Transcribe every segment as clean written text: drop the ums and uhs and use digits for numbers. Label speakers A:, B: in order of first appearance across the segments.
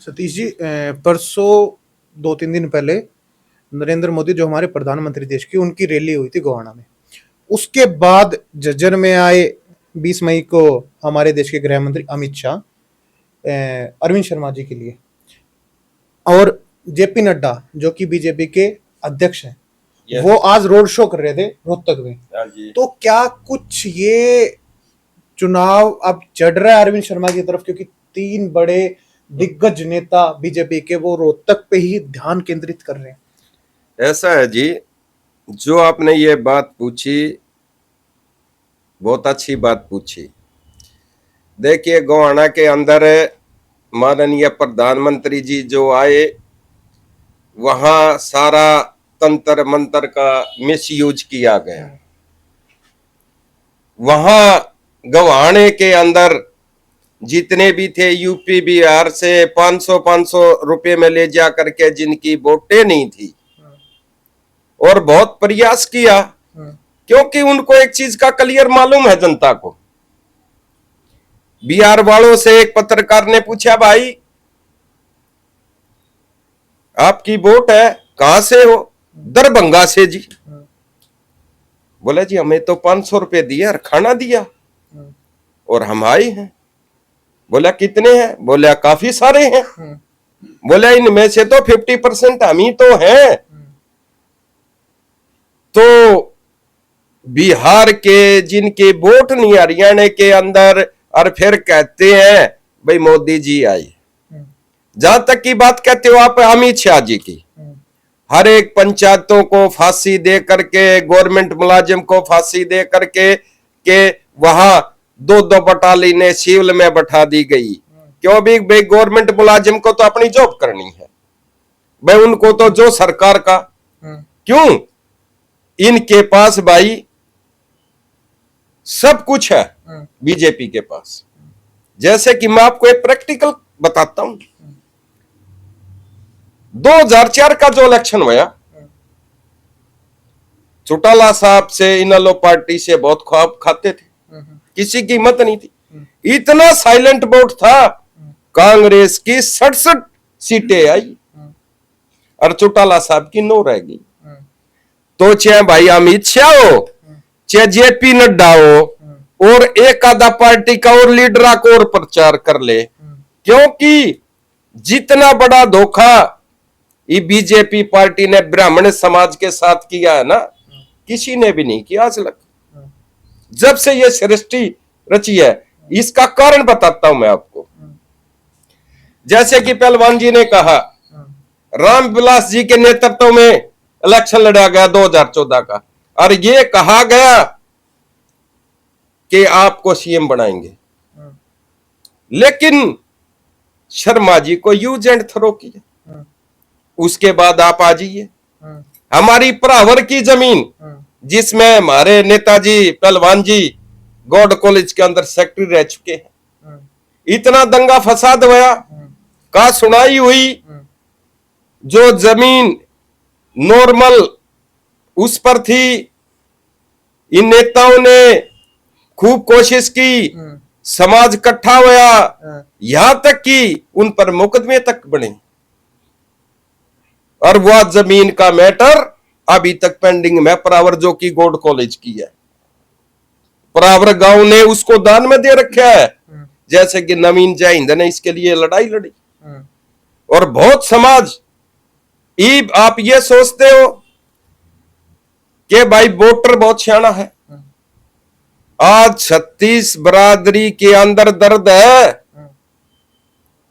A: सतीश जी, परसों 2-3 दिन पहले नरेंद्र मोदी जो हमारे प्रधानमंत्री देश की, उनकी रैली हुई थी गोहाना में। उसके बाद झज्जर में आए 20 मई को हमारे देश के गृह मंत्री अमित शाह अरविंद शर्मा जी के लिए, और जेपी नड्डा जो कि बीजेपी के अध्यक्ष हैं, वो आज रोड शो कर रहे थे रोहतक में। तो क्या कुछ ये चुनाव अब चढ़ रहा है अरविंद शर्मा की तरफ, क्योंकि 3 बड़े दिग्गज नेता बीजेपी के वो रोहतक पे ही ध्यान केंद्रित कर रहे हैं?
B: ऐसा है जी, जो आपने ये बात पूछी, बहुत अच्छी बात पूछी। देखिए, गोहाना के अंदर माननीय प्रधानमंत्री जी जो आए, वहां सारा तंत्र मंत्र का मिसयूज किया गया। वहां गोहाने के अंदर जितने भी थे यूपी बिहार से 500 रुपए में ले जा करके जिनकी वोटें नहीं थी, और बहुत प्रयास किया, क्योंकि उनको एक चीज का क्लियर मालूम है जनता को। बिहार वालों से एक पत्रकार ने पूछा, भाई आपकी वोट है, कहां से हो? दरभंगा से जी। बोला जी हमें तो 500 रुपए दिया और खाना दिया और हम आए हैं। बोला कितने हैं? बोला काफी सारे हैं। बोला इनमें से तो 50% हम ही तो हैं। तो बिहार के जिनके वोट नहीं, हरियाणा के अंदर, और फिर कहते हैं भाई मोदी जी आए। जहां तक की बात कहते हो आप अमित शाह जी की, हर एक पंचायतों को फांसी दे करके, गवर्नमेंट मुलाजिम को फांसी दे करके के वहां 2-2 बटालियन सिविल में बैठा दी गई। क्यों भी? भाई गवर्नमेंट मुलाजिम को तो अपनी जॉब करनी है भाई, उनको तो जो सरकार का। क्यों? इनके पास भाई सब कुछ है बीजेपी के पास। जैसे कि मैं आपको एक प्रैक्टिकल बताता हूं। 2004 का जो इलेक्शन हुआ, चौटाला साहब से इनेलो पार्टी से बहुत ख्वाब खाते थे, किसी की हिम्मत नहीं थी। इतना साइलेंट वोट था, कांग्रेस की 67 सीटें आई और चौटाला साहब की 9 रह गई। तो चाहे भाई अमित शाह हो, चाहे जेपी नड्डा हो, और एक आधा पार्टी का और लीडर को और प्रचार कर ले, क्योंकि जितना बड़ा धोखा ये बीजेपी पार्टी ने ब्राह्मण समाज के साथ किया है ना, किसी ने भी नहीं किया आज तक, जब से ये सृष्टि रची है। इसका कारण बताता हूं मैं आपको। जैसे कि पहलवान जी ने कहा, रामविलास जी के नेतृत्व में इलेक्शन लड़ा गया 2014 का, और ये कहा गया कि आपको सीएम बनाएंगे, लेकिन शर्मा जी को यूज एंड थ्रो किया। उसके बाद आप आ जाइए हमारी परावर की जमीन, जिसमें हमारे नेताजी पहलवान जी गॉड कॉलेज के अंदर सेक्रेटरी रह चुके हैं। इतना दंगा फसाद हुआ, का सुनाई हुई, जो जमीन नॉर्मल उस पर थी, इन नेताओं ने खूब कोशिश की, समाज इकट्ठा हुआ, यहां तक कि उन पर मुकदमे तक बने, और वह जमीन का मैटर अभी तक पेंडिंग में। परावर जो कि गॉड कॉलेज की है, परावर गांव ने उसको दान में दे रखा है, जैसे कि नवीन जय हिंद ने इसके लिए लड़ाई लड़ी। और बहुत समाज, आप ये सोचते हो कि भाई वोटर बहुत सियाना है। आज 36 बरादरी के अंदर दर्द है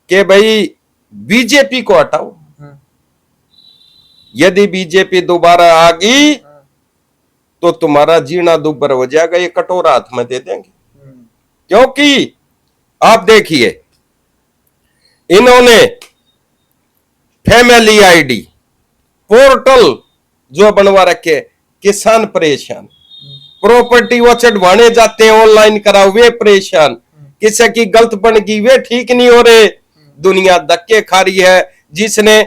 B: कि भाई बीजेपी को हटाओ। यदि बीजेपी दोबारा आ गई तो तुम्हारा जीना दुब्बर हो जाएगा, ये कटोरा हाथ में दे देंगे। क्योंकि आप देखिए, इन्होंने फैमिली आईडी पोर्टल जो बनवा रखे, किसान परेशान, प्रॉपर्टी वो चढ़वाने जाते हैं ऑनलाइन कराओ, वे परेशान, किसी की गलत बन गई वे ठीक नहीं हो रहे, दुनिया धक्के खा रही है। जिसने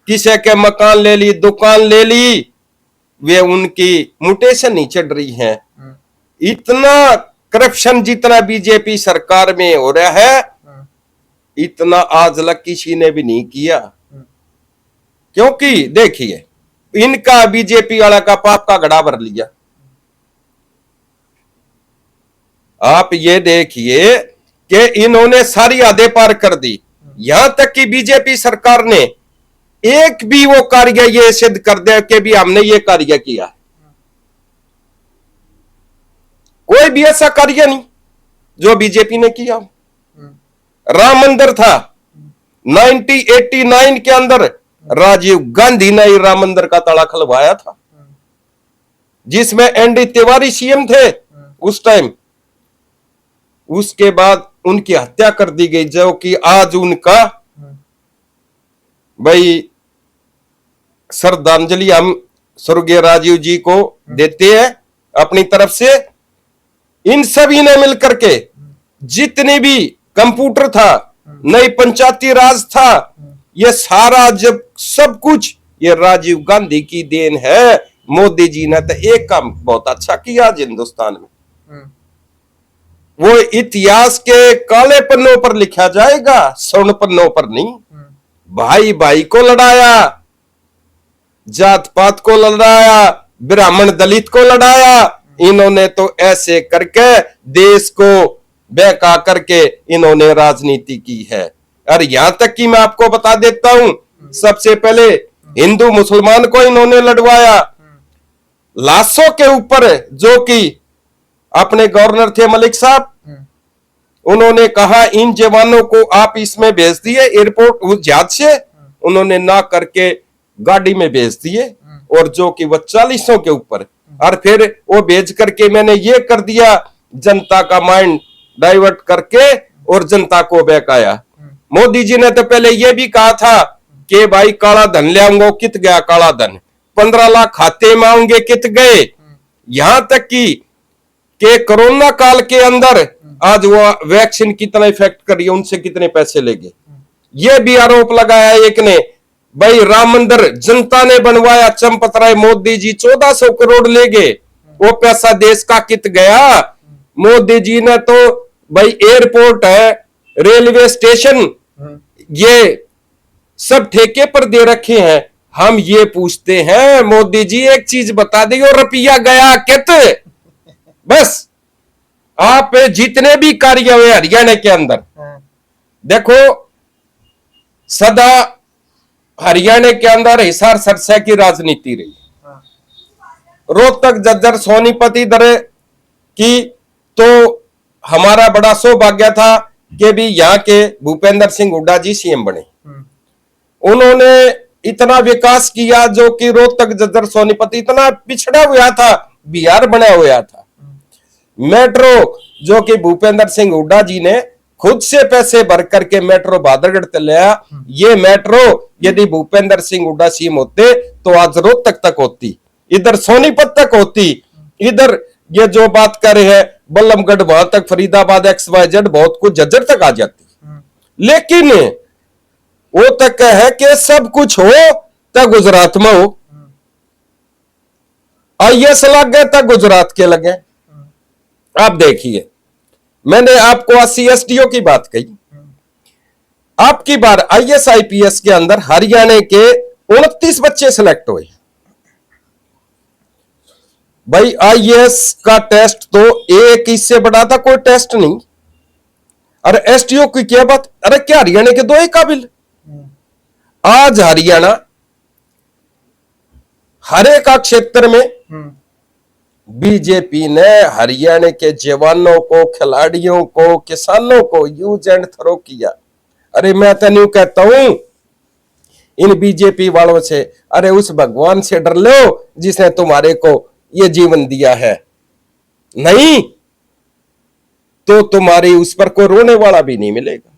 B: किसी के मकान ले ली, दुकान ले ली, वे उनकी म्यूटेशन नहीं चढ़ रही है। इतना करप्शन जितना बीजेपी सरकार में हो रहा है, इतना आज तक किसी ने भी नहीं किया। क्योंकि देखिए, इनका बीजेपी वाला का पाप का घड़ा भर लिया। आप ये देखिए कि इन्होंने सारी हदें पार कर दी। यहां तक कि बीजेपी सरकार ने एक भी वो कार्य ये सिद्ध कर दिया कि भी हमने ये कार्य किया। कोई भी ऐसा कार्य नहीं जो बीजेपी ने किया। राम मंदिर था 1989 के अंदर, राजीव गांधी ने राम मंदिर का ताला खुलवाया था, जिसमें एनडी तिवारी सीएम थे उस टाइम। उसके बाद उनकी हत्या कर दी गई, जो कि आज उनका भाई श्रद्धांजलि हम स्वर्गीय राजीव जी को देते हैं अपनी तरफ से। इन सभी ने मिलकर के जितने भी कंप्यूटर था, नई पंचायती राज था, ये सारा जब सब कुछ ये राजीव गांधी की देन है। मोदी जी ने तो एक काम बहुत अच्छा किया आज हिंदुस्तान में, वो इतिहास के काले पन्नों पर लिखा जाएगा, स्वर्ण पन्नों पर नहीं। भाई भाई को लड़ाया, जात पात को लड़ाया, ब्राह्मण दलित को लड़ाया। इन्होंने तो ऐसे करके देश को बहका करके इन्होंने राजनीति की है। और यहां तक कि मैं आपको बता देता हूं, सबसे पहले हिंदू मुसलमान को इन्होंने लड़वाया लाशों के ऊपर, जो कि अपने गवर्नर थे मलिक साहब। उन्होंने कहा इन जवानों को आप इसमें भेज दिए एयरपोर्ट, उस जहाज से उन्होंने ना करके गाड़ी में भेज दिए, और जो कि वह 40 के ऊपर। और फिर वो भेज करके मैंने ये कर दिया, जनता का माइंड डाइवर्ट करके और जनता को बहकाया। मोदी जी ने तो पहले ये भी कहा था कि भाई काला धन ले आऊंगा, कित गया काला धन, 15 लाख खाते में आऊंगे, कित गए। यहां तक कि कोरोना काल के अंदर आज वो वैक्सीन कितना इफेक्ट करी, उनसे कितने पैसे ले गए। ये भी आरोप लगाया एक ने, भाई राम मंदिर जनता ने बनवाया, चंपत राय मोदी जी 1400 करोड़ ले गए, वो पैसा देश का कित गया। मोदी जी ने तो भाई एयरपोर्ट है, रेलवे स्टेशन, ये सब ठेके पर दे रखे हैं। हम ये पूछते हैं मोदी जी एक चीज बता दी, और रुपया गया कित। बस आप जितने भी कार्य हुए हरियाणा के अंदर, देखो सदा हरियाणा के अंदर हिसार सरसा की राजनीति रही। रोहतक झज्जर सोनीपत इधर की, तो हमारा बड़ा सौभाग्य था कि भी यहाँ के भूपेंद्र सिंह हुड्डा जी सीएम बने। उन्होंने इतना विकास किया, जो कि रोहतक झज्जर सोनीपत इतना पिछड़ा हुआ था, बिहार बना हुआ था। मेट्रो जो कि भूपेंद्र सिंह हुड्डा जी ने खुद से पैसे भर करके मेट्रो बादरगढ़ तक लाया। ये मेट्रो यदि भूपेंद्र सिंह हुड्डा सीएम होते तो आज रोहतक तक होती, इधर सोनीपत तक होती, इधर ये जो बात कर रहे हैं बल्लभगढ़ वहां तक, फरीदाबाद XYZ बहुत कुछ झज्जर तक आ जाती। लेकिन वो तक है कि सब कुछ हो तो गुजरात में हो, IAS लग गए तो गुजरात के लगे। आप देखिए, मैंने आपको 80 SDO की बात कही, आपकी बार IAS IPS के अंदर हरियाणा के 29 बच्चे सिलेक्ट हुए। भाई IAS का टेस्ट तो एक इससे बड़ा था, कोई टेस्ट नहीं। अरे SDO की क्या बात, अरे क्या हरियाणा के 2 ही काबिल। आज हरियाणा हर एक क्षेत्र में बीजेपी ने हरियाणा के जवानों को, खिलाड़ियों को, किसानों को यूज एंड थ्रो किया। अरे मैं तो नहीं कहता हूं इन बीजेपी वालों से, अरे उस भगवान से डर लो जिसने तुम्हारे को ये जीवन दिया है, नहीं तो तुम्हारी उस पर कोई रोने वाला भी नहीं मिलेगा।